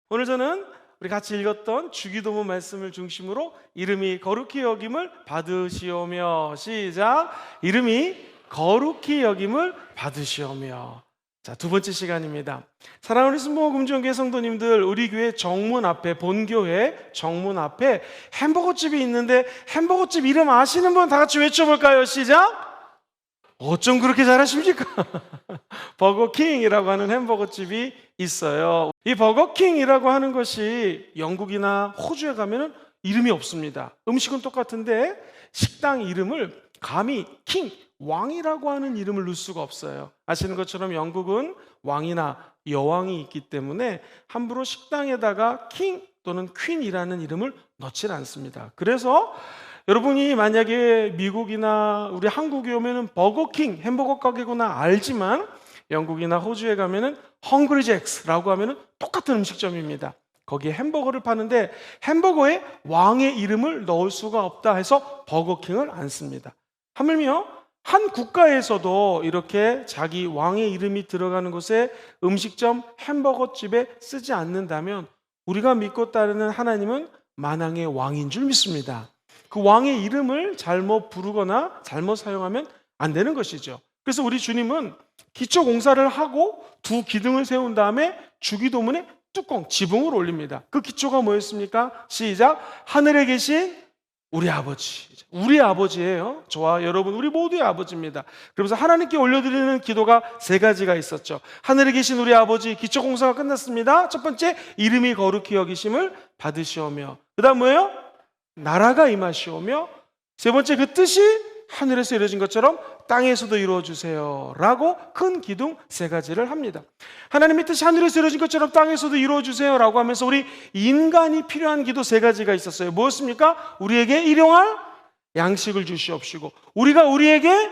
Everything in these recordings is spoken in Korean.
오늘 저는 우리 같이 읽었던 주기도문 말씀을 중심으로 이름이 거룩히 여김을 받으시오며, 시작. 이름이 거룩히 여김을 받으시오며. 자, 두 번째 시간입니다. 사랑하는 우리 순복음금종교회 성도님들, 우리 교회 정문 앞에, 본교회 정문 앞에 햄버거집이 있는데 햄버거집 이름 아시는 분 다 같이 외쳐볼까요? 시작. 어쩜 그렇게 잘하십니까? 버거킹이라고 하는 햄버거집이 있어요. 이 버거킹이라고 하는 것이 영국이나 호주에 가면은 이름이 없습니다. 음식은 똑같은데 식당 이름을 감히 킹, 왕이라고 하는 이름을 넣을 수가 없어요. 아시는 것처럼 영국은 왕이나 여왕이 있기 때문에 함부로 식당에다가 킹 또는 퀸이라는 이름을 넣지 않습니다. 그래서 여러분이 만약에 미국이나 우리 한국에 오면은 버거킹 햄버거 가게구나 알지만 영국이나 호주에 가면은 헝그리 잭스라고 하면은 똑같은 음식점입니다. 거기에 햄버거를 파는데 햄버거에 왕의 이름을 넣을 수가 없다 해서 버거킹을 안 씁니다. 하물며 한 국가에서도 이렇게 자기 왕의 이름이 들어가는 곳에 음식점 햄버거집에 쓰지 않는다면 우리가 믿고 따르는 하나님은 만왕의 왕인 줄 믿습니다. 그 왕의 이름을 잘못 부르거나 잘못 사용하면 안 되는 것이죠. 그래서 우리 주님은 기초 공사를 하고 두 기둥을 세운 다음에 주기도문에 뚜껑, 지붕을 올립니다. 그 기초가 뭐였습니까? 시작. 하늘에 계신 우리 아버지. 우리 아버지예요. 저와 여러분, 우리 모두의 아버지입니다. 그러면서 하나님께 올려드리는 기도가 세 가지가 있었죠. 하늘에 계신 우리 아버지, 기초 공사가 끝났습니다. 첫 번째, 이름이 거룩히 여기심을 받으시오며. 그 다음 뭐예요? 나라가 임하시오며. 세 번째, 그 뜻이 하늘에서 이루어진 것처럼 땅에서도 이루어주세요 라고 큰 기둥 세 가지를 합니다. 하나님의 뜻이 하늘에서 이루어진 것처럼 땅에서도 이루어주세요 라고 하면서 우리 인간이 필요한 기도 세 가지가 있었어요. 무엇입니까? 우리에게 일용할 양식을 주시옵시고, 우리가 우리에게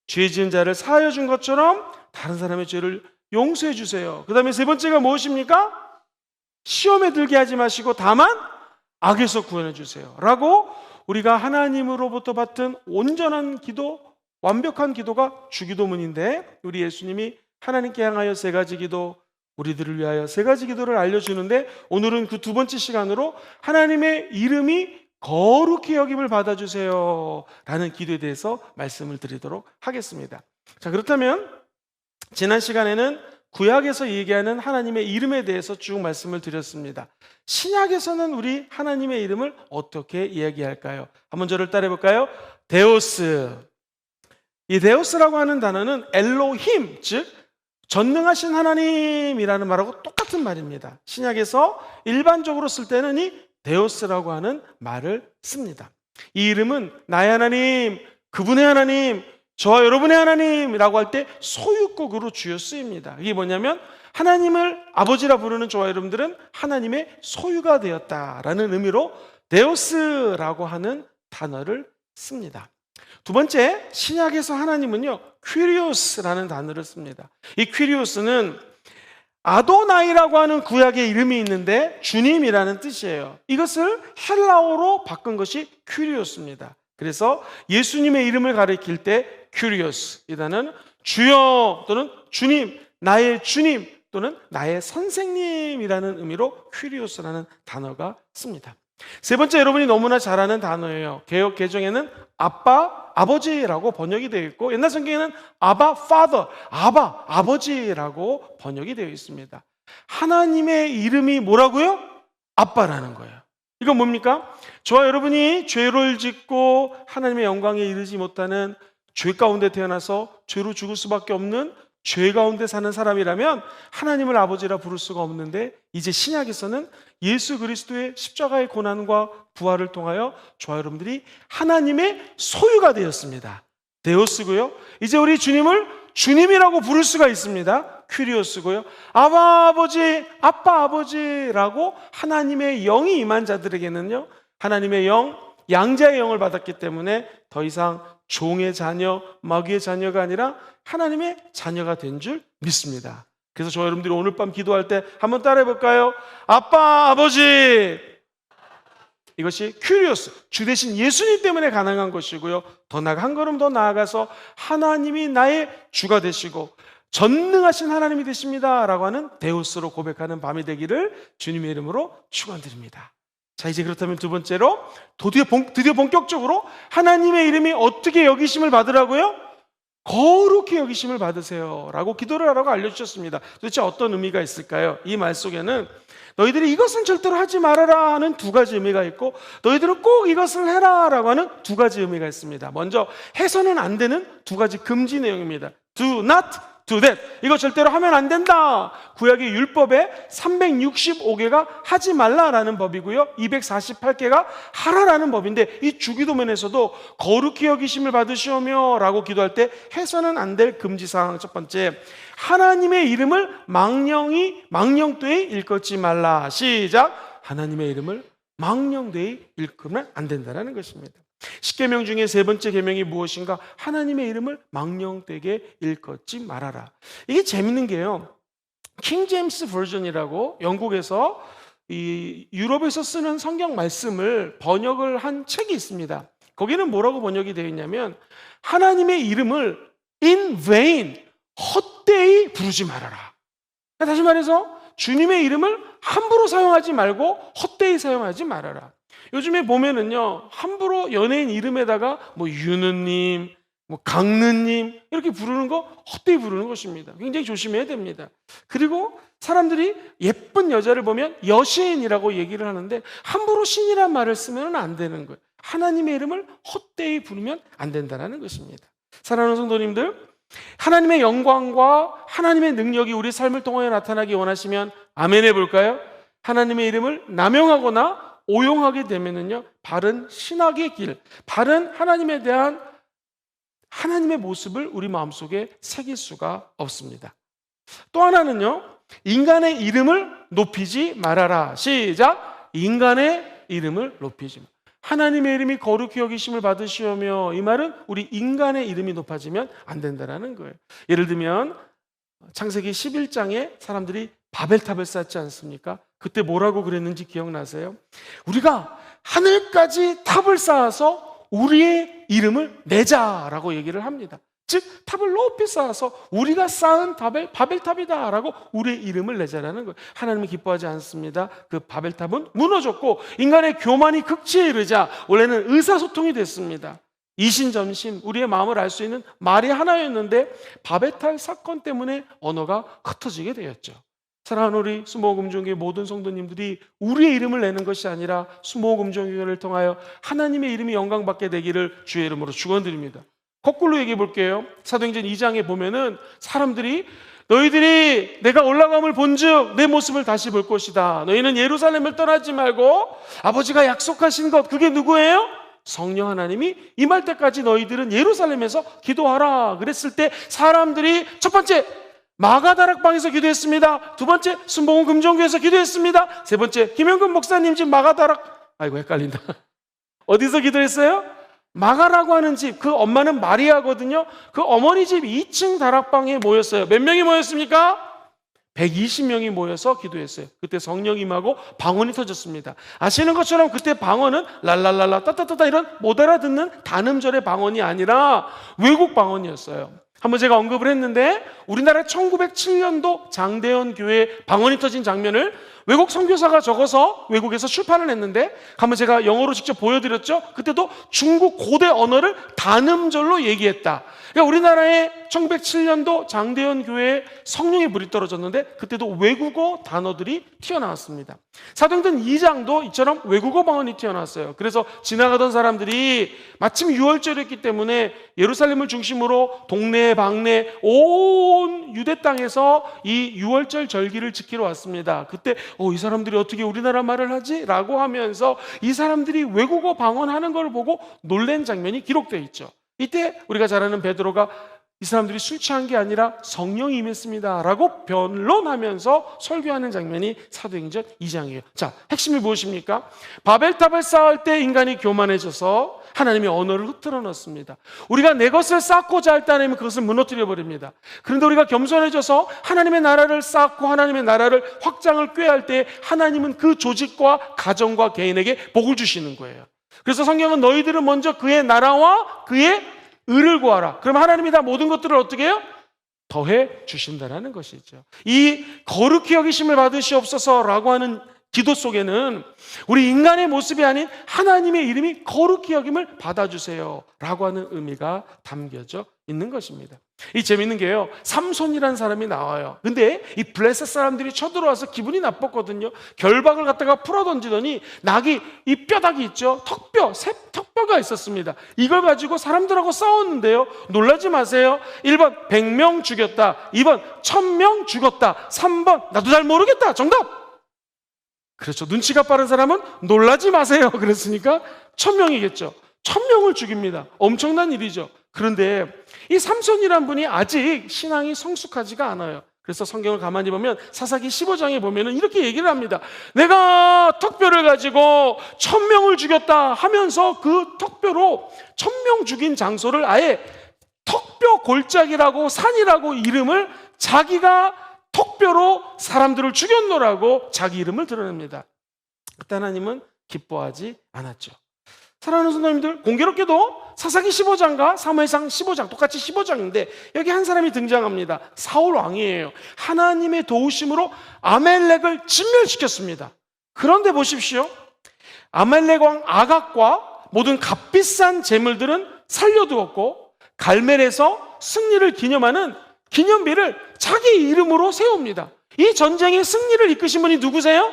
죄 지은 자를 사하여 준 것처럼 다른 사람의 죄를 용서해 주세요. 그 다음에 세 번째가 무엇입니까? 시험에 들게 하지 마시고 다만 악에서 구원해 주세요 라고 우리가 하나님으로부터 받은 온전한 기도, 완벽한 기도가 주기도문인데, 우리 예수님이 하나님께 향하여 세 가지 기도, 우리들을 위하여 세 가지 기도를 알려주는데, 오늘은 그 두 번째 시간으로 하나님의 이름이 거룩히 여김을 받아주세요 라는 기도에 대해서 말씀을 드리도록 하겠습니다. 자, 그렇다면 지난 시간에는 구약에서 얘기하는 하나님의 이름에 대해서 쭉 말씀을 드렸습니다. 신약에서는 우리 하나님의 이름을 어떻게 이야기할까요? 한번 저를 따라해 볼까요? 데오스. 이 데오스라고 하는 단어는 엘로힘, 즉 전능하신 하나님이라는 말하고 똑같은 말입니다. 신약에서 일반적으로 쓸 때는 이 데오스라고 하는 말을 씁니다. 이 이름은 나의 하나님, 그분의 하나님, 저와 여러분의 하나님이라고 할 때 소유격으로 주어 쓰입니다. 이게 뭐냐면 하나님을 아버지라 부르는 저와 여러분들은 하나님의 소유가 되었다라는 의미로 데오스라고 하는 단어를 씁니다. 두 번째, 신약에서 하나님은요, 퀴리오스라는 단어를 씁니다. 이 퀴리오스는 아도나이라고 하는 구약의 이름이 있는데 주님이라는 뜻이에요. 이것을 헬라어로 바꾼 것이 퀴리오스입니다. 그래서 예수님의 이름을 가리킬 때 큐리오스, 이 단어는 주여 또는 주님, 나의 주님 또는 나의 선생님이라는 의미로 큐리오스라는 단어가 씁니다. 세 번째, 여러분이 너무나 잘 아는 단어예요. 개역 개정에는 아빠, 아버지라고 번역이 되어 있고, 옛날 성경에는 아바, father, 아바, 아버지라고 번역이 되어 있습니다. 하나님의 이름이 뭐라고요? 아빠라는 거예요. 이건 뭡니까? 저와 여러분이 죄를 짓고 하나님의 영광에 이르지 못하는 죄 가운데 태어나서 죄로 죽을 수밖에 없는 죄 가운데 사는 사람이라면 하나님을 아버지라 부를 수가 없는데, 이제 신약에서는 예수 그리스도의 십자가의 고난과 부활을 통하여 저와 여러분들이 하나님의 소유가 되었습니다. 데오스고요. 이제 우리 주님을 주님이라고 부를 수가 있습니다. 퀴리오스고요. 아바 아버지, 아빠 아버지라고 하나님의 영이 임한 자들에게는요, 하나님의 영, 양자의 영을 받았기 때문에 더 이상 종의 자녀, 마귀의 자녀가 아니라 하나님의 자녀가 된 줄 믿습니다. 그래서 저와 여러분들이 오늘 밤 기도할 때 한번 따라해 볼까요? 아빠, 아버지. 이것이 큐리오스, 주 대신 예수님 때문에 가능한 것이고요. 더 나아가 한 걸음 더 나아가서 하나님이 나의 주가 되시고 전능하신 하나님이 되십니다 라고 하는 데우스로 고백하는 밤이 되기를 주님의 이름으로 축원드립니다. 자, 이제 그렇다면 두 번째로 드디어 본격적으로 하나님의 이름이 어떻게 여기심을 받으라고요? 거룩히 여기심을 받으세요 라고 기도를 하라고 알려주셨습니다. 도대체 어떤 의미가 있을까요? 이 말 속에는 너희들이 이것은 절대로 하지 말아라 하는 두 가지 의미가 있고, 너희들은 꼭 이것을 해라 라고 하는 두 가지 의미가 있습니다. 먼저 해서는 안 되는 두 가지 금지 내용입니다. Do not do that. 이거 절대로 하면 안 된다. 구약의 율법에 365개가 하지 말라라는 법이고요, 248개가 하라라는 법인데, 이 주기도문에서도 거룩히 여기심을 받으시오며 라고 기도할 때 해서는 안 될 금지사항 첫 번째, 하나님의 이름을 망령되이 일컫지 말라. 시작. 하나님의 이름을 망령되이 일컫으면 안 된다는 것입니다. 10계명 중에 세 번째 계명이 무엇인가? 하나님의 이름을 망령되게 일컫지 말아라. 이게 재밌는 게요, 킹 제임스 버전이라고 영국에서 이 유럽에서 쓰는 성경 말씀을 번역을 한 책이 있습니다. 거기는 뭐라고 번역이 되어 있냐면, 하나님의 이름을 in vain, 헛되이 부르지 말아라. 다시 말해서 주님의 이름을 함부로 사용하지 말고 헛되이 사용하지 말아라. 요즘에 보면은요, 함부로 연예인 이름에다가 뭐 윤우님, 뭐 강느님 이렇게 부르는 거 헛되이 부르는 것입니다. 굉장히 조심해야 됩니다. 그리고 사람들이 예쁜 여자를 보면 여신이라고 얘기를 하는데, 함부로 신이란 말을 쓰면 안 되는 거예요. 하나님의 이름을 헛되이 부르면 안 된다는 것입니다. 사랑하는 성도님들, 하나님의 영광과 하나님의 능력이 우리 삶을 통하여 나타나기 원하시면 아멘 해볼까요? 하나님의 이름을 남용하거나 오용하게 되면은요, 바른 신학의 길, 바른 하나님에 대한 하나님의 모습을 우리 마음속에 새길 수가 없습니다. 또 하나는요, 인간의 이름을 높이지 말아라. 시작. 인간의 이름을 높이지 말아라. 하나님의 이름이 거룩히 여기심을 받으시오며, 이 말은 우리 인간의 이름이 높아지면 안 된다는 거예요. 예를 들면 창세기 11장에 사람들이 바벨탑을 쌓지 않습니까? 그때 뭐라고 그랬는지 기억나세요? 우리가 하늘까지 탑을 쌓아서 우리의 이름을 내자라고 얘기를 합니다. 즉 탑을 높이 쌓아서 우리가 쌓은 탑을 바벨탑이다 라고 우리의 이름을 내자라는 거예요. 하나님은 기뻐하지 않습니다. 그 바벨탑은 무너졌고 인간의 교만이 극치에 이르자 원래는 의사소통이 됐습니다. 이신전심 우리의 마음을 알 수 있는 말이 하나였는데, 바벨탑 사건 때문에 언어가 흩어지게 되었죠. 사랑하는 우리 수모금종교의 모든 성도님들이 우리의 이름을 내는 것이 아니라 수모금종교를 통하여 하나님의 이름이 영광받게 되기를 주의 이름으로 축원드립니다. 거꾸로 얘기해 볼게요. 사도행전 2장에 보면은 사람들이 너희들이 내가 올라감을 본즉 내 모습을 다시 볼 것이다. 너희는 예루살렘을 떠나지 말고 아버지가 약속하신 것, 그게 누구예요? 성령 하나님이 임할 때까지 너희들은 예루살렘에서 기도하라. 그랬을 때 사람들이 첫 번째 마가다락방에서 기도했습니다. 두 번째 순복음 금종교에서 기도했습니다. 세 번째 김영근 목사님 집 마가다락, 아이고 헷갈린다. 어디서 기도했어요? 마가라고 하는 집, 그 엄마는 마리아거든요. 그 어머니 집 2층 다락방에 모였어요. 몇 명이 모였습니까? 120명이 모여서 기도했어요. 그때 성령 임하고 방언이 터졌습니다. 아시는 것처럼 그때 방언은 랄랄랄라 따따따따 이런 못 알아듣는 단음절의 방언이 아니라 외국 방언이었어요. 한번 제가 언급을 했는데, 우리나라 1907년도 장대현 교회 방언이 터진 장면을 외국 선교사가 적어서 외국에서 출판을 했는데, 한번 제가 영어로 직접 보여드렸죠. 그때도 중국 고대 언어를 단음절로 얘기했다. 그러니까 우리나라의 1907년도 장대현 교회에 성령의 불이 떨어졌는데, 그때도 외국어 단어들이 튀어나왔습니다. 사도행전 2장도 이처럼 외국어 방언이 튀어나왔어요. 그래서 지나가던 사람들이 마침 6월절이었기 때문에 예루살렘을 중심으로 동네 방네 온 유대 땅에서 이 6월절 절기를 지키러 왔습니다. 그때 이 사람들이 어떻게 우리나라 말을 하지? 라고 하면서 이 사람들이 외국어 방언하는 걸 보고 놀란 장면이 기록되어 있죠. 이때 우리가 잘 아는 베드로가 이 사람들이 술 취한 게 아니라 성령이 임했습니다 라고 변론하면서 설교하는 장면이 사도행전 2장이에요. 자, 핵심이 무엇입니까? 바벨탑을 쌓을 때 인간이 교만해져서 하나님의 언어를 흐트러 놓습니다. 우리가 내 것을 쌓고자 할 때 하나님은 그것을 무너뜨려 버립니다. 그런데 우리가 겸손해져서 하나님의 나라를 쌓고 하나님의 나라를 확장을 꾀할 때 하나님은 그 조직과 가정과 개인에게 복을 주시는 거예요. 그래서 성경은 너희들은 먼저 그의 나라와 그의 의를 구하라. 그럼 하나님이 다 모든 것들을 어떻게 해요? 더해 주신다라는 것이죠. 이 거룩히 여기심을 받으시옵소서라고 하는 기도 속에는 우리 인간의 모습이 아닌 하나님의 이름이 거룩히 여김을 받아주세요 라고 하는 의미가 담겨져 있는 것입니다. 이 재밌는 게요, 삼손이라는 사람이 나와요. 근데 이 블레셋 사람들이 쳐들어와서 기분이 나빴거든요. 결박을 갖다가 풀어던지더니 낙이, 이 뼈다귀 있죠, 턱뼈, 턱뼈가 있었습니다. 이걸 가지고 사람들하고 싸웠는데요, 놀라지 마세요. 1번 100명 죽였다, 2번 1000명 죽었다, 3번 나도 잘 모르겠다. 정답! 그렇죠. 눈치가 빠른 사람은 놀라지 마세요 그랬으니까 1000명이겠죠. 1000명을 죽입니다. 엄청난 일이죠. 그런데 이 삼손이란 분이 아직 신앙이 성숙하지가 않아요. 그래서 성경을 가만히 보면 사사기 15장에 보면 이렇게 얘기를 합니다. 내가 턱뼈를 가지고 1000명을 죽였다 하면서 그 턱뼈로 1000명 죽인 장소를 아예 턱뼈 골짜기라고 산이라고 이름을, 자기가 턱뼈로 사람들을 죽였노라고 자기 이름을 드러냅니다. 그때 하나님은 기뻐하지 않았죠. 사랑하는 성도님들, 공교롭게도 사사기 15장과 사무엘상 15장, 똑같이 15장인데 여기 한 사람이 등장합니다. 사울 왕이에요. 하나님의 도우심으로 아멜렉을 진멸시켰습니다. 그런데 보십시오, 아멜렉 왕 아각과 모든 값비싼 재물들은 살려두었고 갈멜에서 승리를 기념하는 기념비를 자기 이름으로 세웁니다. 이 전쟁의 승리를 이끄신 분이 누구세요?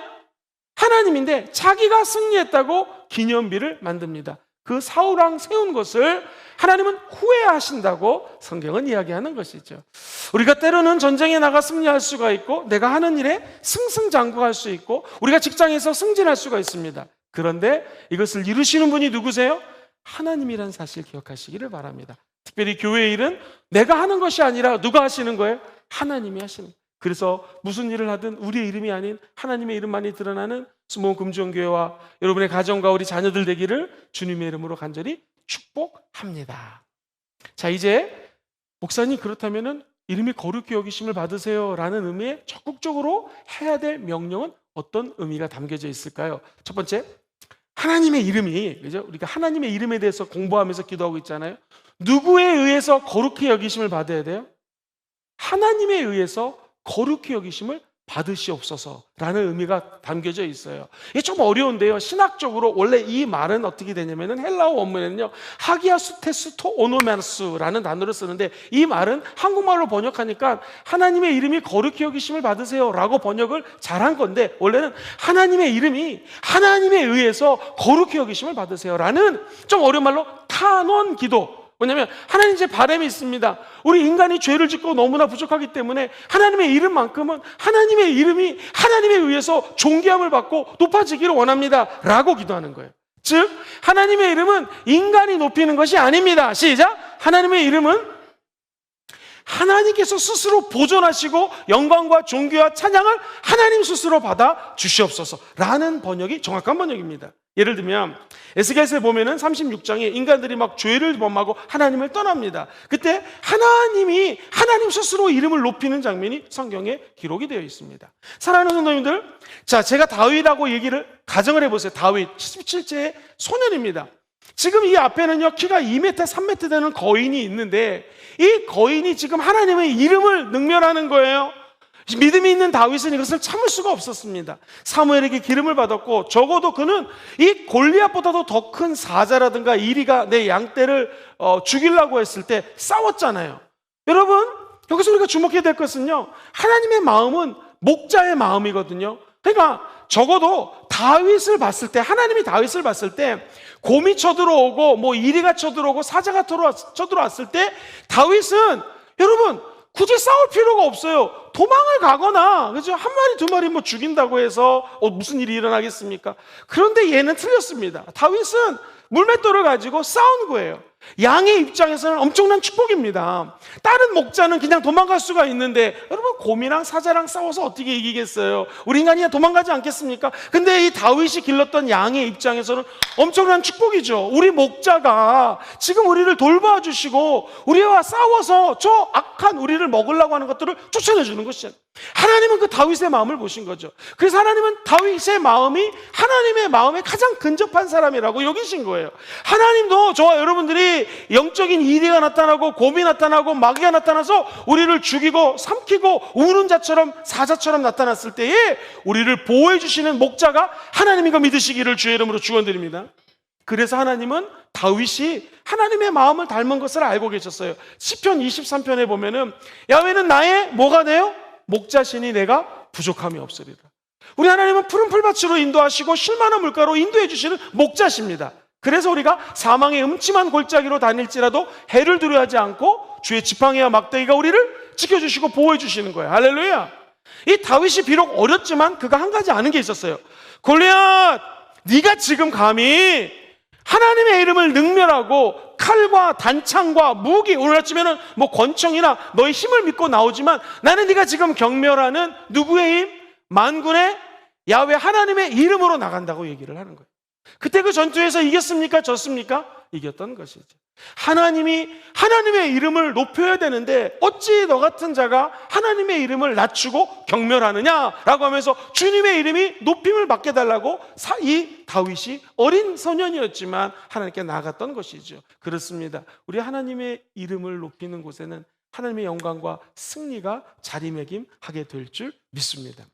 하나님인데 자기가 승리했다고 기념비를 만듭니다. 그 사울왕 세운 것을 하나님은 후회하신다고 성경은 이야기하는 것이죠. 우리가 때로는 전쟁에 나가 승리할 수가 있고 내가 하는 일에 승승장구할 수 있고 우리가 직장에서 승진할 수가 있습니다. 그런데 이것을 이루시는 분이 누구세요? 하나님이라는 사실 기억하시기를 바랍니다. 특별히 교회의 일은 내가 하는 것이 아니라 누가 하시는 거예요? 하나님이 하시는 거예요. 그래서 무슨 일을 하든 우리의 이름이 아닌 하나님의 이름만이 드러나는 스모은 금주교회와 여러분의 가정과 우리 자녀들 되기를 주님의 이름으로 간절히 축복합니다. 자, 이제 목사님, 그렇다면 이름이 거룩히 여기심을 받으세요 라는 의미에 적극적으로 해야 될 명령은 어떤 의미가 담겨져 있을까요? 첫 번째, 하나님의 이름이, 그죠? 우리가 하나님의 이름에 대해서 공부하면서 기도하고 있잖아요. 누구에 의해서 거룩히 여기심을 받아야 돼요? 하나님에 의해서 거룩히 여기심을 받으시옵소서라는 의미가 담겨져 있어요. 이게 좀 어려운데요, 신학적으로 원래 이 말은 어떻게 되냐면은 헬라어 원문에는요 하기아수테스토 오노메스라는 단어를 쓰는데, 이 말은 한국말로 번역하니까 하나님의 이름이 거룩히 여기심을 받으세요 라고 번역을 잘한 건데, 원래는 하나님의 이름이 하나님에 의해서 거룩히 여기심을 받으세요 라는 좀 어려운 말로 탄원 기도. 뭐냐면 하나님 제 바람이 있습니다. 우리 인간이 죄를 짓고 너무나 부족하기 때문에 하나님의 이름만큼은 하나님의 이름이 하나님에 의해서 존귀함을 받고 높아지기를 원합니다 라고 기도하는 거예요. 즉 하나님의 이름은 인간이 높이는 것이 아닙니다. 시작! 하나님의 이름은 하나님께서 스스로 보존하시고 영광과 존귀와 찬양을 하나님 스스로 받아 주시옵소서 라는 번역이 정확한 번역입니다. 예를 들면 에스겔서에 보면은 36장에 인간들이 막 죄를 범하고 하나님을 떠납니다. 그때 하나님이 하나님 스스로 이름을 높이는 장면이 성경에 기록이 되어 있습니다. 사랑하는 성도님들, 자, 제가 다윗이라고 얘기를 가정을 해보세요. 다윗 77세의 소년입니다. 지금 이 앞에는요 키가 2m, 3m 되는 거인이 있는데 이 거인이 지금 하나님의 이름을 능멸하는 거예요. 믿음이 있는 다윗은 이것을 참을 수가 없었습니다. 사무엘에게 기름을 받았고 적어도 그는 이 골리앗보다도 더 큰 사자라든가 이리가 내 양떼를 죽이려고 했을 때 싸웠잖아요. 여러분, 여기서 우리가 주목해야 될 것은요, 하나님의 마음은 목자의 마음이거든요. 그러니까 적어도 다윗을 봤을 때, 하나님이 다윗을 봤을 때 곰이 쳐들어오고 뭐 이리가 쳐들어오고 사자가 쳐들어왔을 때 다윗은 여러분 굳이 싸울 필요가 없어요. 도망을 가거나, 그죠? 한 마리 두 마리 뭐 죽인다고 해서 무슨 일이 일어나겠습니까? 그런데 얘는 틀렸습니다. 다윗은 물맷돌을 가지고 싸운 거예요. 양의 입장에서는 엄청난 축복입니다. 다른 목자는 그냥 도망갈 수가 있는데 여러분, 곰이랑 사자랑 싸워서 어떻게 이기겠어요? 우리 인간이 도망가지 않겠습니까? 근데 이 다윗이 길렀던 양의 입장에서는 엄청난 축복이죠. 우리 목자가 지금 우리를 돌봐주시고 우리와 싸워서 저 악한 우리를 먹으려고 하는 것들을 쫓아내주는 것이죠. 하나님은 그 다윗의 마음을 보신 거죠. 그래서 하나님은 다윗의 마음이 하나님의 마음에 가장 근접한 사람이라고 여기신 거예요. 하나님도 저와 여러분들이 영적인 이리가 나타나고 곰이 나타나고 마귀가 나타나서 우리를 죽이고 삼키고 우는 자처럼 사자처럼 나타났을 때에 우리를 보호해 주시는 목자가 하나님인 거 믿으시기를 주의 이름으로 축원드립니다. 그래서 하나님은 다윗이 하나님의 마음을 닮은 것을 알고 계셨어요. 시편 23편에 보면은 야훼는 나의 뭐가 돼요? 목자시니 내가 부족함이 없으리라. 우리 하나님은 푸른 풀밭으로 인도하시고 쉴만한 물가로 인도해 주시는 목자십니다. 그래서 우리가 사망의 음침한 골짜기로 다닐지라도 해를 두려워하지 않고 주의 지팡이와 막대기가 우리를 지켜주시고 보호해 주시는 거예요. 할렐루야. 이 다윗이 비록 어렸지만 그가 한 가지 아는 게 있었어요. 골리앗, 네가 지금 감히 하나님의 이름을 능멸하고 칼과 단창과 무기, 오늘 아침에는 뭐 권총이나 너의 힘을 믿고 나오지만 나는 네가 지금 경멸하는 누구의 힘? 만군의 야훼 하나님의 이름으로 나간다고 얘기를 하는 거예요. 그때 그 전투에서 이겼습니까? 졌습니까? 이겼던 것이죠. 하나님이 하나님의 이름을 높여야 되는데 어찌 너 같은 자가 하나님의 이름을 낮추고 경멸하느냐라고 하면서 주님의 이름이 높임을 받게 달라고 이 다윗이 어린 소년이었지만 하나님께 나아갔던 것이죠. 그렇습니다. 우리 하나님의 이름을 높이는 곳에는 하나님의 영광과 승리가 자리매김하게 될 줄 믿습니다.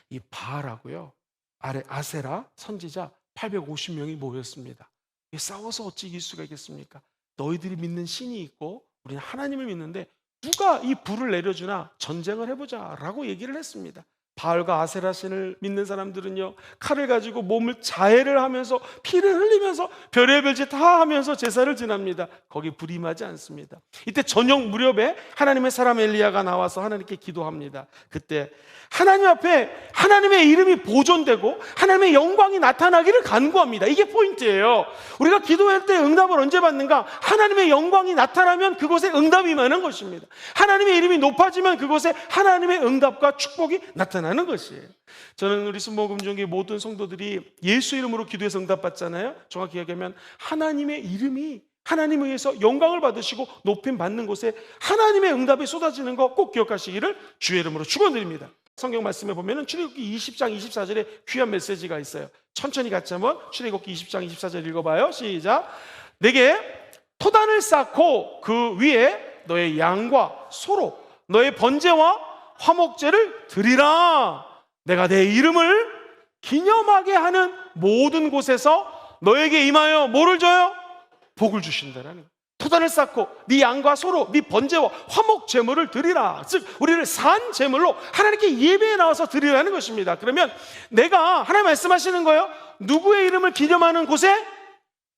이 바알하고요 아래 아세라 선지자 850명이 모였습니다. 싸워서 어찌 이길 수가 있겠습니까? 너희들이 믿는 신이 있고 우리는 하나님을 믿는데 누가 이 불을 내려주나 전쟁을 해보자 라고 얘기를 했습니다. 바알과 아세라 신을 믿는 사람들은요 칼을 가지고 몸을 자해를 하면서 피를 흘리면서 별의별 짓 다 하면서 제사를 지납니다. 거기 불이 임하지 않습니다. 이때 저녁 무렵에 하나님의 사람 엘리야가 나와서 하나님께 기도합니다. 그때 하나님 앞에 하나님의 이름이 보존되고 하나님의 영광이 나타나기를 간구합니다. 이게 포인트예요. 우리가 기도할 때 응답을 언제 받는가? 하나님의 영광이 나타나면 그곳에 응답이 임하는 것입니다. 하나님의 이름이 높아지면 그곳에 하나님의 응답과 축복이 나타나는 것이에요. 저는 우리 순복음종교 모든 성도들이 예수 이름으로 기도해서 응답받잖아요. 정확히 얘기하면 하나님의 이름이 하나님에 의해서 영광을 받으시고 높임 받는 곳에 하나님의 응답이 쏟아지는 거 꼭 기억하시기를 주의 이름으로 축원드립니다. 성경 말씀에 보면은 출애굽기 20장 24절에 귀한 메시지가 있어요. 천천히 같이 한번 출애굽기 20장 24절 읽어봐요. 시작. 내게 토단을 쌓고 그 위에 너의 양과 소로 너의 번제와 화목제를 드리라. 내가 내 이름을 기념하게 하는 모든 곳에서 너에게 임하여 뭐를 줘요? 복을 주신다라는 거예요. 토단을 쌓고 네 양과 소로 네 번제와 화목 제물을 드리라. 즉 우리를 산 제물로 하나님께 예배에 나와서 드리라는 것입니다. 그러면 내가 하나님 말씀하시는 거예요. 누구의 이름을 기념하는 곳에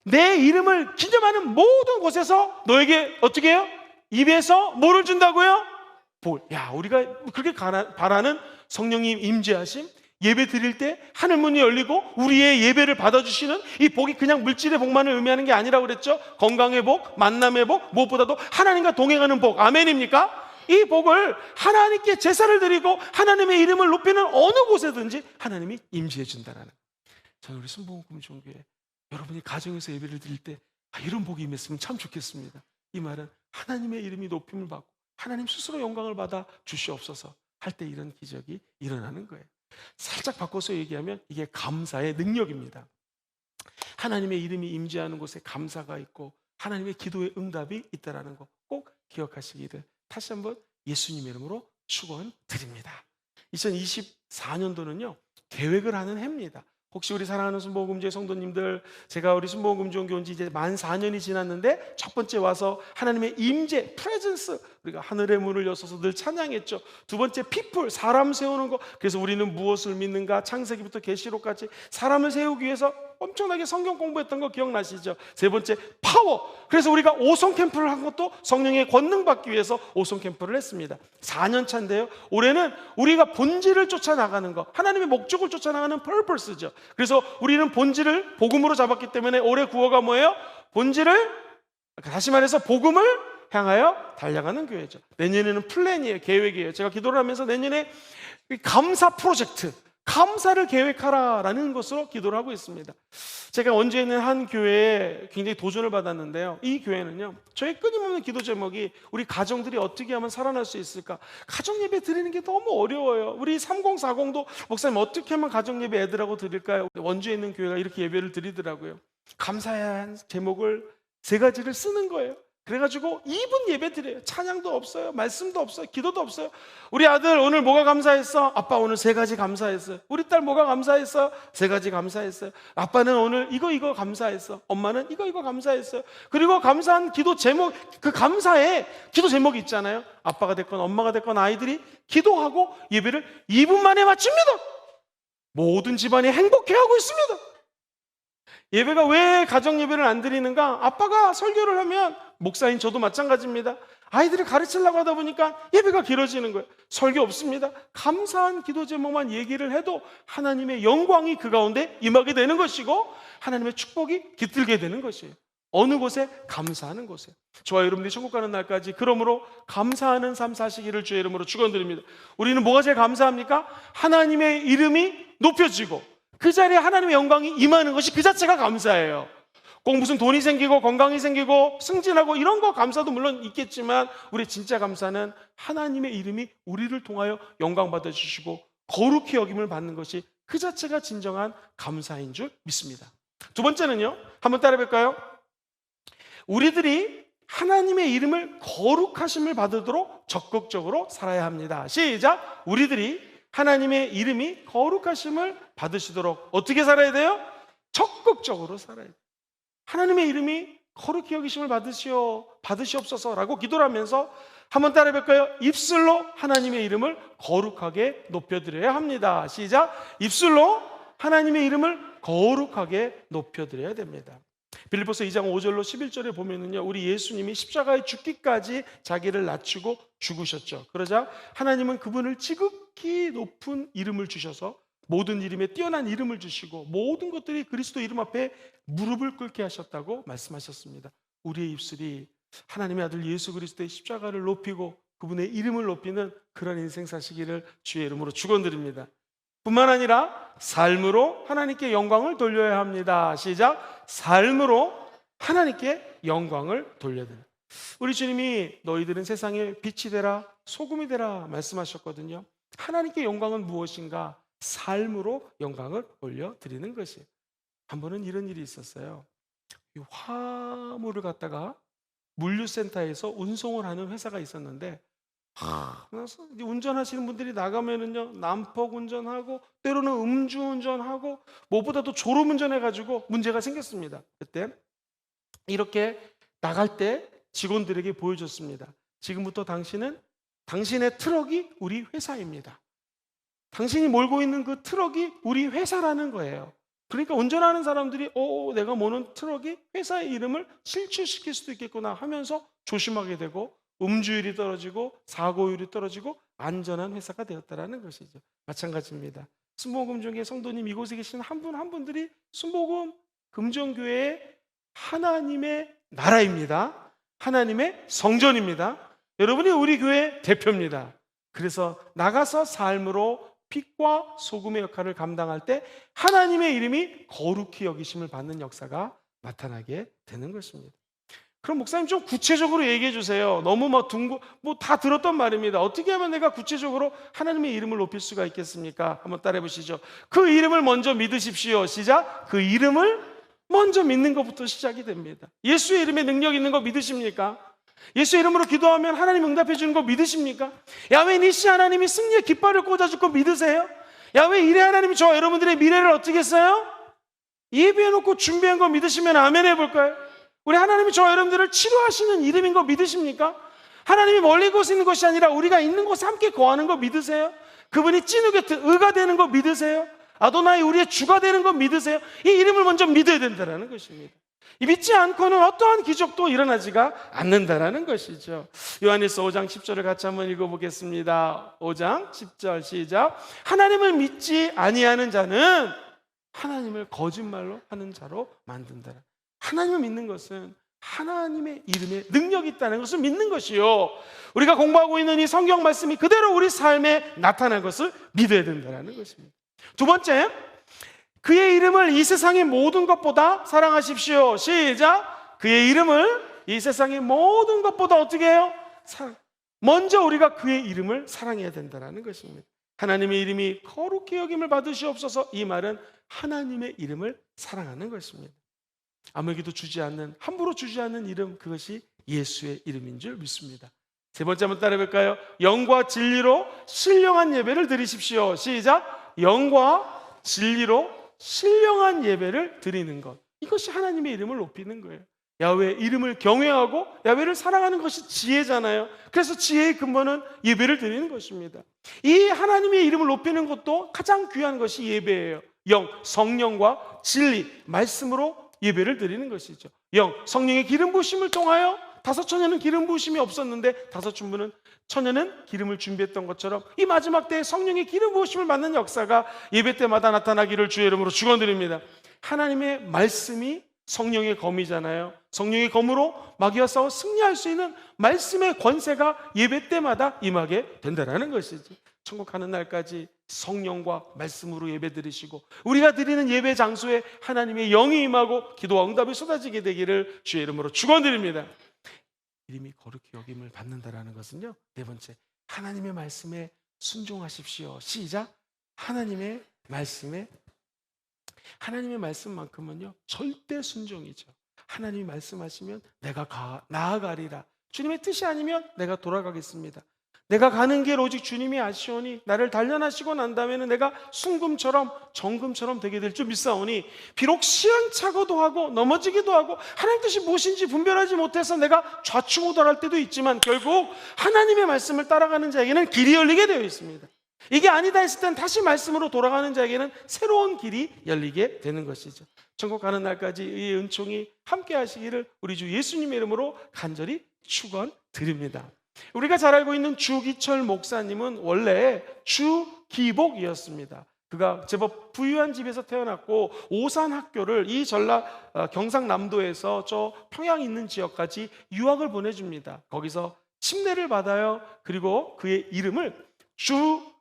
내 이름을 기념하는 모든 곳에서 너에게 어떻게 해요? 입에서 뭐를 준다고요? 볼. 야, 우리가 그렇게 바라는 성령님 임재하심, 예배 드릴 때 하늘 문이 열리고 우리의 예배를 받아주시는 이 복이 그냥 물질의 복만을 의미하는 게 아니라고 그랬죠. 건강의 복, 만남의 복, 무엇보다도 하나님과 동행하는 복. 아멘입니까? 이 복을 하나님께 제사를 드리고 하나님의 이름을 높이는 어느 곳에든지 하나님이 임재해 준다는. 저는 우리 순복음종교에 여러분이 가정에서 예배를 드릴 때 이런 복이 임했으면 참 좋겠습니다. 이 말은 하나님의 이름이 높임을 받고 하나님 스스로 영광을 받아 주시옵소서 할 때 이런 기적이 일어나는 거예요. 살짝 바꿔서 얘기하면 이게 감사의 능력입니다. 하나님의 이름이 임재하는 곳에 감사가 있고 하나님의 기도의 응답이 있다는 거 꼭 기억하시기를 다시 한번 예수님의 이름으로 축원드립니다. 2024년도는요 계획을 하는 해입니다. 혹시 우리 사랑하는 순복음교회 성도님들, 제가 우리 순복음종교 온 지 이제 만 4년이 지났는데 첫 번째 와서 하나님의 임재, 프레젠스, 우리가 하늘의 문을 여서서 늘 찬양했죠. 두 번째 피플, 사람 세우는 거. 그래서 우리는 무엇을 믿는가? 창세기부터 계시록까지 사람을 세우기 위해서 엄청나게 성경 공부했던 거 기억나시죠? 세 번째 파워. 그래서 우리가 오송 캠프를 한 것도 성령의 권능 받기 위해서 오송 캠프를 했습니다. 4년 차인데요. 올해는 우리가 본질을 쫓아나가는 거, 하나님의 목적을 쫓아나가는 purpose죠. 그래서 우리는 본질을 복음으로 잡았기 때문에 올해 구호가 뭐예요? 본질을, 다시 말해서 복음을 향하여 달려가는 교회죠. 내년에는 플랜이에요. 계획이에요. 제가 기도를 하면서 내년에 감사 프로젝트, 감사를 계획하라라는 것으로 기도를 하고 있습니다. 제가 원주에 있는 한 교회에 굉장히 도전을 받았는데요. 이 교회는요, 저희 끊임없는 기도 제목이 우리 가정들이 어떻게 하면 살아날 수 있을까? 가정 예배 드리는 게 너무 어려워요. 우리 3040도 목사님 어떻게 하면 가정 예배 애들하고 드릴까요? 원주에 있는 교회가 이렇게 예배를 드리더라고요. 감사해야 한 제목을 3가지를 쓰는 거예요. 그래가지고 2분 예배 드려요. 찬양도 없어요, 말씀도 없어요, 기도도 없어요. 우리 아들 오늘 뭐가 감사했어? 아빠 오늘 3가지 감사했어요. 우리 딸 뭐가 감사했어? 3가지 감사했어요. 아빠는 오늘 이거 감사했어. 엄마는 이거 감사했어요. 그리고 감사한 기도 제목, 그 감사에 기도 제목이 있잖아요. 아빠가 됐건 엄마가 됐건 아이들이 기도하고 예배를 2분 만에 마칩니다. 모든 집안이 행복해하고 있습니다. 예배가 왜 가정 예배를 안 드리는가? 아빠가 설교를 하면, 목사인 저도 마찬가지입니다, 아이들을 가르치려고 하다 보니까 예배가 길어지는 거예요. 설교 없습니다. 감사한 기도 제목만 얘기를 해도 하나님의 영광이 그 가운데 임하게 되는 것이고 하나님의 축복이 깃들게 되는 것이에요. 어느 곳에? 감사하는 곳에. 저와 여러분들이 천국 가는 날까지 그러므로 감사하는 삶 사시기를 주의 이름으로 축원드립니다. 우리는 뭐가 제일 감사합니까? 하나님의 이름이 높여지고 그 자리에 하나님의 영광이 임하는 것이 그 자체가 감사예요. 꼭 무슨 돈이 생기고 건강이 생기고 승진하고 이런 거 감사도 물론 있겠지만, 우리 진짜 감사는 하나님의 이름이 우리를 통하여 영광 받아주시고 거룩히 여김을 받는 것이 그 자체가 진정한 감사인 줄 믿습니다. 두 번째는요, 한번 따라해 볼까요? 우리들이 하나님의 이름을 거룩하심을 받도록 적극적으로 살아야 합니다. 시작! 우리들이 하나님의 이름이 거룩하심을 받으시도록 어떻게 살아야 돼요? 적극적으로 살아야 돼요. 하나님의 이름이 거룩히 여기심을 받으시옵소서라고 기도를 하면서 한번 따라해 볼까요? 입술로 하나님의 이름을 거룩하게 높여드려야 합니다. 시작! 입술로 하나님의 이름을 거룩하게 높여드려야 됩니다. 빌립보서 2장 5절로 11절에 보면은요, 우리 예수님이 십자가에 죽기까지 자기를 낮추고 죽으셨죠. 그러자 하나님은 그분을 지극히 높은 이름을 주셔서 모든 이름에 뛰어난 이름을 주시고 모든 것들이 그리스도 이름 앞에 무릎을 꿇게 하셨다고 말씀하셨습니다. 우리의 입술이 하나님의 아들 예수 그리스도의 십자가를 높이고 그분의 이름을 높이는 그런 인생 사시기를 주의 이름으로 축원드립니다. 뿐만 아니라 삶으로 하나님께 영광을 돌려야 합니다. 시작! 삶으로 하나님께 영광을 돌려야 됩니다. 우리 주님이 너희들은 세상의 빛이 되라 소금이 되라 말씀하셨거든요. 하나님께 영광은 무엇인가? 삶으로 영광을 올려드리는 것이에요. 한 번은 이런 일이 있었어요. 이 화물을 갖다가 물류센터에서 운송을 하는 회사가 있었는데, 운전하시는 분들이 나가면은요, 난폭 운전하고 때로는 음주 운전하고 무엇보다도 졸음 운전해가지고 문제가 생겼습니다. 그때 이렇게 나갈 때 직원들에게 보여줬습니다. 지금부터 당신은 당신의 트럭이 우리 회사입니다. 당신이 몰고 있는 그 트럭이 우리 회사라는 거예요. 그러니까 운전하는 사람들이 내가 모는 트럭이 회사의 이름을 실추시킬 수도 있겠구나 하면서 조심하게 되고 음주율이 떨어지고 사고율이 떨어지고 안전한 회사가 되었다는 것이죠. 마찬가지입니다. 순복음 중에 성도님 이곳에 계신 한 분 한 분들이 순복음 금정교회의 하나님의 나라입니다. 하나님의 성전입니다. 여러분이 우리 교회 대표입니다. 그래서 나가서 삶으로 빛과 소금의 역할을 감당할 때 하나님의 이름이 거룩히 여기심을 받는 역사가 나타나게 되는 것입니다. 그럼 목사님 좀 구체적으로 얘기해 주세요. 너무 다 들었던 말입니다. 어떻게 하면 내가 구체적으로 하나님의 이름을 높일 수가 있겠습니까? 한번 따라해 보시죠. 그 이름을 먼저 믿으십시오. 시작. 그 이름을 먼저 믿는 것부터 시작이 됩니다. 예수의 이름에 능력 있는 거 믿으십니까? 예수 이름으로 기도하면 하나님 응답해 주는 거 믿으십니까? 야훼 니시 하나님이 승리의 깃발을 꽂아줄 거 믿으세요? 야훼 이레 하나님이 저와 여러분들의 미래를 어떻게 했어요? 예비해놓고 준비한 거 믿으시면 아멘 해볼까요? 우리 하나님이 저와 여러분들을 치료하시는 이름인 거 믿으십니까? 하나님이 멀리 곳에 있는 것이 아니라 우리가 있는 곳에 함께 거하는 거 믿으세요? 그분이 찐우 곁에 의가 되는 거 믿으세요? 아도나이 우리의 주가 되는 거 믿으세요? 이 이름을 먼저 믿어야 된다는 것입니다. 믿지 않고는 어떠한 기적도 일어나지가 않는다라는 것이죠. 요한일서 5장 10절을 같이 한번 읽어보겠습니다. 5장 10절 시작. 하나님을 믿지 아니하는 자는 하나님을 거짓말로 하는 자로 만든다. 하나님을 믿는 것은 하나님의 이름에 능력이 있다는 것을 믿는 것이요, 우리가 공부하고 있는 이 성경 말씀이 그대로 우리 삶에 나타날 것을 믿어야 된다는 것입니다. 두 번째, 그의 이름을 이 세상의 모든 것보다 사랑하십시오. 시작. 그의 이름을 이 세상의 모든 것보다 어떻게 해요? 먼저 우리가 그의 이름을 사랑해야 된다는 것입니다. 하나님의 이름이 거룩히 여김을 받으시옵소서. 이 말은 하나님의 이름을 사랑하는 것입니다. 아무에게도 주지 않는, 함부로 주지 않는 이름, 그것이 예수의 이름인 줄 믿습니다. 세 번째 한번 따라해 볼까요? 영과 진리로 신령한 예배를 드리십시오. 시작. 영과 진리로 신령한 예배를 드리는 것, 이것이 하나님의 이름을 높이는 거예요. 야훼 이름을 경외하고 야훼를 사랑하는 것이 지혜잖아요. 그래서 지혜의 근본은 예배를 드리는 것입니다. 이 하나님의 이름을 높이는 것도 가장 귀한 것이 예배예요. 영, 성령과 진리, 말씀으로 예배를 드리는 것이죠. 영, 성령의 기름 부으심을 통하여 다섯 처녀는 기름 부으심이 없었는데 다섯 처녀는 기름을 준비했던 것처럼 이 마지막 때에 성령의 기름 부으심을 받는 역사가 예배 때마다 나타나기를 주의 이름으로 축원드립니다. 하나님의 말씀이 성령의 검이잖아요. 성령의 검으로 마귀와 싸워 승리할 수 있는 말씀의 권세가 예배 때마다 임하게 된다는 것이지. 천국 가는 날까지 성령과 말씀으로 예배 드리시고 우리가 드리는 예배 장소에 하나님의 영이 임하고 기도와 응답이 쏟아지게 되기를 주의 이름으로 축원드립니다. 이름이 거룩히 여김을 받는다라는 것은요, 네 번째, 하나님의 말씀에 순종하십시오. 시작. 하나님의 말씀만큼은요 절대 순종이죠. 하나님이 말씀하시면 내가 나아가리라. 주님의 뜻이 아니면 내가 돌아가겠습니다. 내가 가는 길 오직 주님이 아시오니 나를 단련하시고 난 다음에는 내가 순금처럼 정금처럼 되게 될 줄 믿사오니 비록 시행착오도 하고 넘어지기도 하고 하나님 뜻이 무엇인지 분별하지 못해서 내가 좌충우돌할 때도 있지만 결국 하나님의 말씀을 따라가는 자에게는 길이 열리게 되어 있습니다. 이게 아니다 했을 땐 다시 말씀으로 돌아가는 자에게는 새로운 길이 열리게 되는 것이죠. 천국 가는 날까지 이 은총이 함께 하시기를 우리 주 예수님의 이름으로 간절히 축원드립니다. 우리가 잘 알고 있는 주기철 목사님은 원래 주기복이었습니다. 그가 제법 부유한 집에서 태어났고 오산학교를 이 경상남도에서 저 평양 있는 지역까지 유학을 보내줍니다. 거기서 침례를 받아요. 그리고 그의 이름을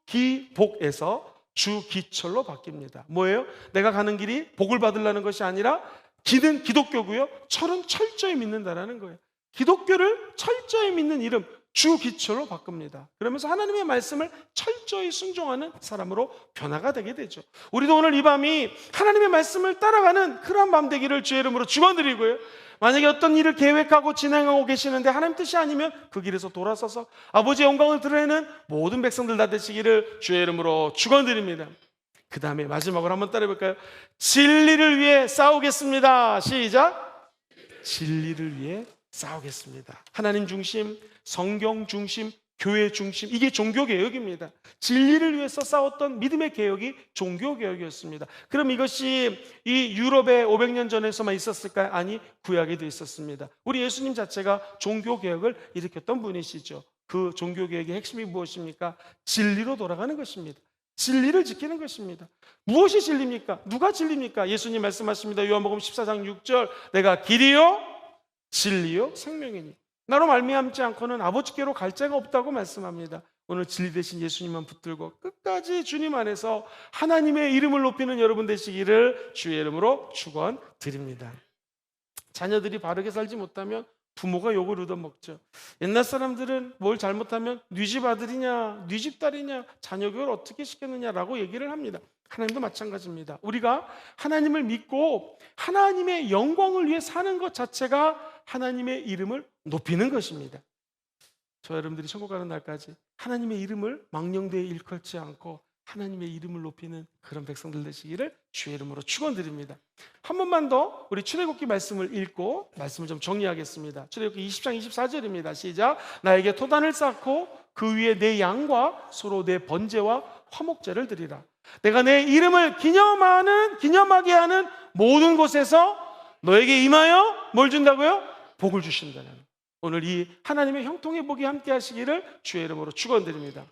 주기복에서 주기철로 바뀝니다. 뭐예요? 내가 가는 길이 복을 받으려는 것이 아니라 기는 기독교고요, 철은 철저히 믿는다라는 거예요. 기독교를 철저히 믿는 이름 주기철로 바꿉니다. 그러면서 하나님의 말씀을 철저히 순종하는 사람으로 변화가 되게 되죠. 우리도 오늘 이 밤이 하나님의 말씀을 따라가는 그런 밤 되기를 주의 이름으로 축원드리고요, 만약에 어떤 일을 계획하고 진행하고 계시는데 하나님 뜻이 아니면 그 길에서 돌아서서 아버지의 영광을 드러내는 모든 백성들 다 되시기를 주의 이름으로 축원드립니다. 그 다음에 마지막으로 한번 따라해 볼까요? 진리를 위해 싸우겠습니다. 시작. 진리를 위해 싸우겠습니다. 하나님 중심, 성경 중심, 교회 중심, 이게 종교개혁입니다. 진리를 위해서 싸웠던 믿음의 개혁이 종교개혁이었습니다. 그럼 이것이 이 유럽에 500년 전에서만 있었을까요? 아니, 구약에도 있었습니다. 우리 예수님 자체가 종교개혁을 일으켰던 분이시죠. 그 종교개혁의 핵심이 무엇입니까? 진리로 돌아가는 것입니다. 진리를 지키는 것입니다. 무엇이 진리입니까? 누가 진리입니까? 예수님 말씀하십니다. 요한복음 14장 6절, 내가 길이요 진리요 생명이니 나로 말미암지 않고는 아버지께로 갈 자가 없다고 말씀합니다. 오늘 진리 되신 예수님만 붙들고 끝까지 주님 안에서 하나님의 이름을 높이는 여러분 되시기를 주의 이름으로 축원드립니다. 자녀들이 바르게 살지 못하면 부모가 욕을 얻어먹죠. 옛날 사람들은 뭘 잘못하면 네 집 아들이냐 네 집 딸이냐 자녀 교육을 어떻게 시켰느냐라고 얘기를 합니다. 하나님도 마찬가지입니다. 우리가 하나님을 믿고 하나님의 영광을 위해 사는 것 자체가 하나님의 이름을 높이는 것입니다. 저 여러분들이 천국 가는 날까지 하나님의 이름을 망령되이 일컬지 않고 하나님의 이름을 높이는 그런 백성들 되시기를 주의 이름으로 축원드립니다. 한 번만 더 우리 출애굽기 말씀을 읽고 말씀을 좀 정리하겠습니다. 출애굽기 20장 24절입니다. 시작. 나에게 토단을 쌓고 그 위에 내 양과 소로 내 번제와 화목제를 드리라. 내가 내 이름을 기념하게 하는 모든 곳에서 너에게 임하여 뭘 준다고요? 복을 주신다는. 오늘 이 하나님의 형통의 복이 함께 하시기를 주의 이름으로 축원드립니다.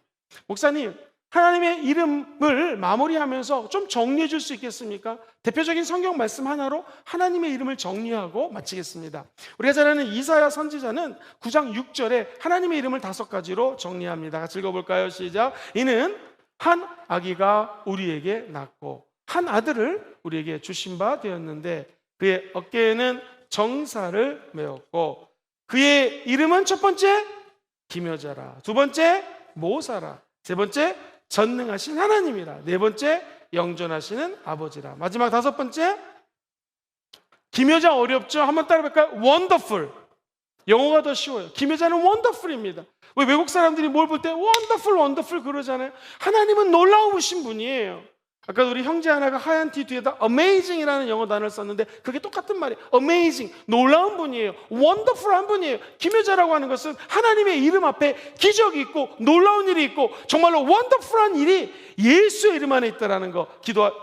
목사님, 하나님의 이름을 마무리하면서 좀 정리해 줄 수 있겠습니까? 대표적인 성경 말씀 하나로 하나님의 이름을 정리하고 마치겠습니다. 우리가 잘 아는 이사야 선지자는 9장 6절에 하나님의 이름을 5가지로 정리합니다. 같이 읽어볼까요? 시작. 이는 한 아기가 우리에게 낳고 한 아들을 우리에게 주신 바 되었는데 그의 어깨에는 정사를 메었고 그의 이름은 첫 번째 기묘자라, 두 번째 모사라, 세 번째 전능하신 하나님이라, 네 번째 영존하시는 아버지라. 마지막 다섯 번째, 기묘자 어렵죠? 한번 따라해볼까요? Wonderful. 영어가 더 쉬워요. 기묘자는 wonderful입니다. 왜 외국 사람들이 뭘 볼 때 wonderful, wonderful 그러잖아요. 하나님은 놀라우신 분이에요. 아까 우리 형제 하나가 하얀 티 뒤에다 amazing이라는 영어 단어를 썼는데 그게 똑같은 말이에요. amazing, 놀라운 분이에요. wonderful한 분이에요. 기묘자라고 하는 것은 하나님의 이름 앞에 기적이 있고 놀라운 일이 있고 정말로 wonderful한 일이 예수의 이름 안에 있다는 거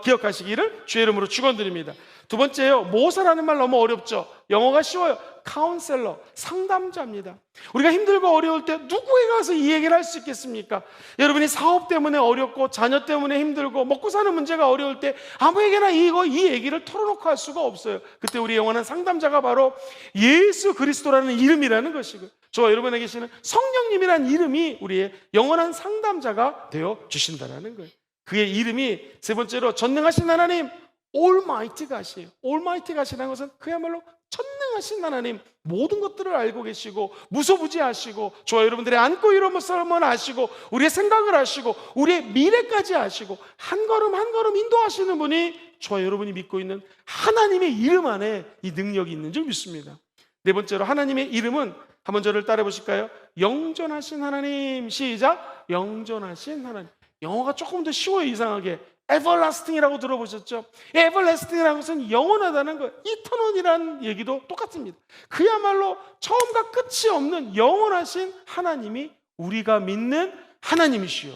기억하시기를 주의 이름으로 축원드립니다. 두 번째요, 모사라는 말 너무 어렵죠? 영어가 쉬워요. 카운셀러, 상담자입니다. 우리가 힘들고 어려울 때 누구에 가서 이 얘기를 할 수 있겠습니까? 여러분이 사업 때문에 어렵고 자녀 때문에 힘들고 먹고 사는 문제가 어려울 때 아무에게나 이 얘기를 털어놓고 할 수가 없어요. 그때 우리 영원한 상담자가 바로 예수 그리스도라는 이름이라는 것이고 저와 여러분에게 계시는 성령님이라는 이름이 우리의 영원한 상담자가 되어 주신다는 거예요. 그의 이름이 세 번째로 전능하신 하나님, Almighty God이에요. Almighty God이라는 것은 그야말로 전능하신 하나님, 모든 것들을 알고 계시고 무소부지하시고 저와 여러분들의 안고 일어설 삶을 아시고 우리의 생각을 아시고 우리의 미래까지 아시고 한 걸음 한 걸음 인도하시는 분이 저와 여러분이 믿고 있는 하나님의 이름 안에 이 능력이 있는 줄 믿습니다. 네 번째로 하나님의 이름은 한번 저를 따라해 보실까요? 영존하신 하나님. 시작. 영존하신 하나님. 영어가 조금 더 쉬워요. 이상하게 everlasting이라고 들어보셨죠? everlasting이라는 것은 영원하다는 거예요. eternal이라는 얘기도 똑같습니다. 그야말로 처음과 끝이 없는 영원하신 하나님이 우리가 믿는 하나님이시요,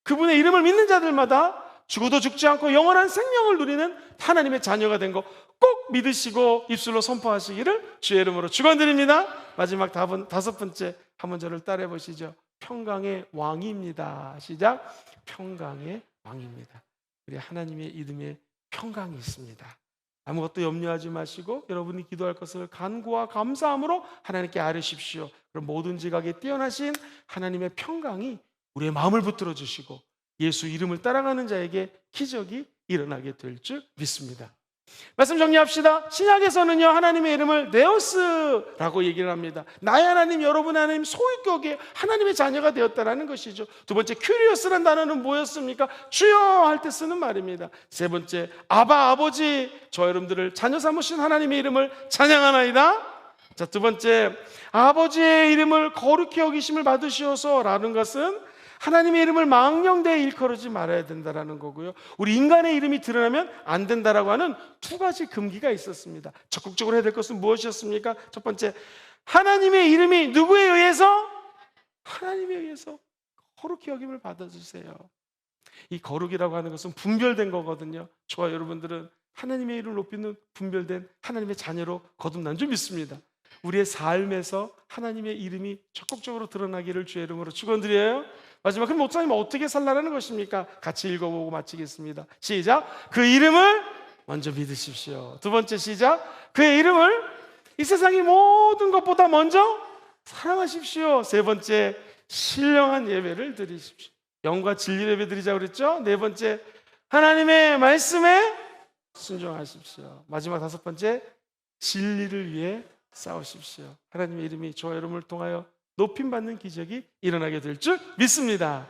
그분의 이름을 믿는 자들마다 죽어도 죽지 않고 영원한 생명을 누리는 하나님의 자녀가 된 거 꼭 믿으시고 입술로 선포하시기를 주의 이름으로 축원드립니다. 마지막 다섯 번째, 한번 저를 따라해 보시죠. 평강의 왕입니다. 시작. 평강의 왕입니다. 우리 하나님의 이름에 평강이 있습니다. 아무것도 염려하지 마시고 여러분이 기도할 것을 간구와 감사함으로 하나님께 아뢰십시오. 그럼 모든 지각에 뛰어나신 하나님의 평강이 우리의 마음을 붙들어 주시고 예수 이름을 따라가는 자에게 기적이 일어나게 될 줄 믿습니다. 말씀 정리합시다. 신약에서는요, 하나님의 이름을 네오스라고 얘기를 합니다. 나의 하나님, 여러분의 하나님, 소유격의 하나님의 자녀가 되었다라는 것이죠. 두 번째, 큐리오스라는 단어는 뭐였습니까? 주여 할 때 쓰는 말입니다. 세 번째, 아바, 아버지, 저 여러분들을 자녀 삼으신 하나님의 이름을 찬양하나이다. 자, 두 번째, 아버지의 이름을 거룩히 여기심을 받으시어서라는 것은 하나님의 이름을 망령되이 일컬으지 말아야 된다는 거고요. 우리 인간의 이름이 드러나면 안 된다라고 하는 두 가지 금기가 있었습니다. 적극적으로 해야 될 것은 무엇이었습니까? 첫 번째, 하나님의 이름이 누구에 의해서? 하나님에 의해서 거룩히 여김을 받아주세요. 이 거룩이라고 하는 것은 분별된 거거든요. 저와 여러분들은 하나님의 이름을 높이는 분별된 하나님의 자녀로 거듭난 줄 믿습니다. 우리의 삶에서 하나님의 이름이 적극적으로 드러나기를 주의 이름으로 축원드려요. 마지막, 그럼 목사님 어떻게 살라는 것입니까? 같이 읽어보고 마치겠습니다. 시작. 그 이름을 먼저 믿으십시오. 두 번째, 시작. 그의 이름을 이 세상의 모든 것보다 먼저 사랑하십시오. 세 번째, 신령한 예배를 드리십시오. 영과 진리 예배 드리자고 그랬죠? 네 번째, 하나님의 말씀에 순종하십시오. 마지막 다섯 번째, 진리를 위해 싸우십시오. 하나님의 이름이 저와 여러분을 통하여 높임받는 기적이 일어나게 될 줄 믿습니다.